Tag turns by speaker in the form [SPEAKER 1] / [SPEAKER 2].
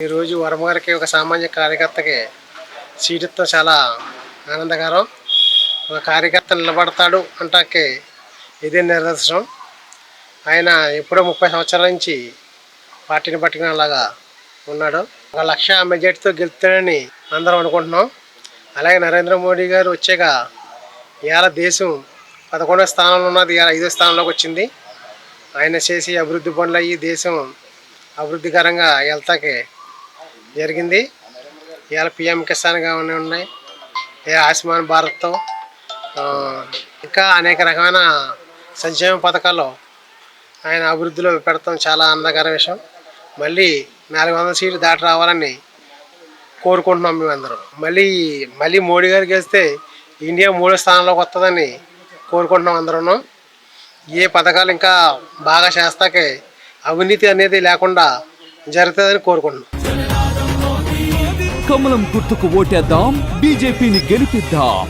[SPEAKER 1] ఈరోజు వర్మ గారికి ఒక సామాన్య కార్యకర్తకి సీటుతో చాలా ఆనందకరం. ఒక కార్యకర్త నిలబడతాడు అంటాకే ఇదే నిదర్శనం. ఆయన ఎప్పుడో 30 సంవత్సరాల నుంచి పార్టీని పట్టుకునేలాగా ఉన్నాడు. 1 లక్ష మెజార్టీతో గెలుస్తాడని అందరం అనుకుంటున్నాం. అలాగే నరేంద్ర మోడీ గారు వచ్చాక ఇవాళ దేశం 11వ స్థానంలో ఉన్నది, ఇవాళ 5వ స్థానంలోకి వచ్చింది. ఆయన చేసి అభివృద్ధి పనులు అయ్యి దేశం అభివృద్ధికరంగా వెళ్తాకే జరిగింది. ఇవాళ పిఎం కిసాన్ కానీ ఉన్నాయి, ఆయుష్మాన్ భారత్తో ఇంకా అనేక రకమైన సంక్షేమ పథకాలు ఆయన అభివృద్ధిలో పెడతాం చాలా ఆనందకర విషయం. మళ్ళీ 400 సీట్లు దాటి రావాలని కోరుకుంటున్నాం మేమందరం. మళ్ళీ మోడీ గారు గెలిస్తే ఇండియా 3వ స్థానంలోకి వస్తుందని కోరుకుంటున్నాం అందరూ. ఏ పథకాలు ఇంకా బాగా చేస్తాకే అవినీతి అనేది లేకుండా జరుగుతుందని కోరుకుంటున్నాం.
[SPEAKER 2] కమలం గుర్తుకు ఓటేద్దాం, బీజేపీని గెలిపిద్దాం.